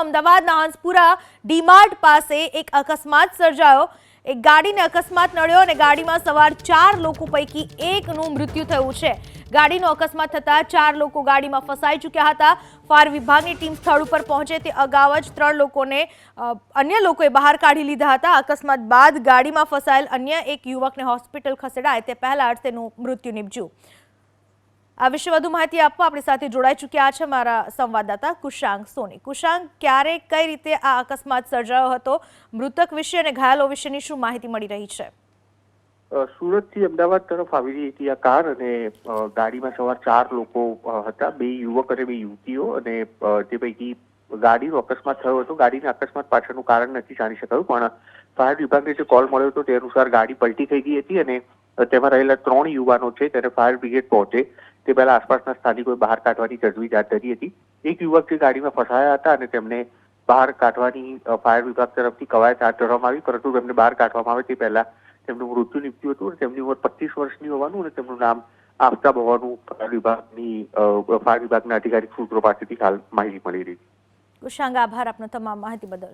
અમદાવાદના હંસપુરા ડીમાર્ટ પાસે એક અકસ્માત સર્જાયો। એક ગાડીને અકસ્માત નડ્યો અને ગાડીમાં સવાર 4 લોકો પૈકી એકનું મૃત્યુ થયું છે। ગાડીનો અકસ્માત થતા 4 લોકો ગાડીમાં ફસાઈ ચૂક્યા હતા। ફાયર વિભાગની ટીમ સ્થળ ઉપર પહોંચે તે અગાઉ જ 3 લોકોને અન્ય લોકોએ બહાર કાઢી લીધા હતા। અકસ્માત બાદ ગાડીમાં ફસાયેલ અન્ય એક યુવકને હોસ્પિટલ ખસેડાય તે પહેલા જ તેનું મૃત્યુ નિપજ્યું। આ વિશે વધુ માહિતી આપવા આપણી સાથે જોડાઈ ચૂક્યા છે મારા સંવાદદાતા કુશાંગ સોની। કુશાંગ, ક્યારે કઈ રીતે આ અકસ્માત સર્જાયો હતો, મૃતક વિશે અને ઘાયલો વિશેની શું માહિતી મળી રહી છે? સુરતથી અમદાવાદ તરફ આવી રહી હતી આ કાર અને ગાડીમાં સવાર 4 લોકો હતા, 2 યુવક અને 2 યુવતીઓ, અને તે પૈકી ગાડીનો અકસ્માત થયો હતો। ગાડીના અકસ્માત પાછળનું કારણ નથી જાણી શકાયું, પણ ફાયર વિભાગને જે કોલ મળ્યો હતો તે અનુસાર ગાડી પલટી થઈ ગઈ હતી અને તેમાં રહેલા 3 યુવાનો છે ત્યારે ફાયર બ્રિગેડ પહોંચે તે પહેલા આસપાસના સ્થાનિકોએ બહાર કાઢવાની તજવીજ હાથ ધરી હતી। એક યુવક જે ગાડીમાં ફસાયા હતા અને તેમને બહાર કાઢવાની ફાયર વિભાગ તરફથી કવાયત હાથ ધરવામાં આવી, પરંતુ તેમને બહાર કાઢવામાં આવે તે પહેલા તેમનું મૃત્યુ નિપજ્યું હતું અને તેમની ઉંમર 25 વર્ષની હોવાનું અને તેમનું નામ આફતાબ હોવાનું ફાયર વિભાગના અધિકારી સૂત્રો પાસેથી હાલ માહિતી મળી રહી છે। કુશાંગ, આભાર આપનો તમામ માહિતી બદલ।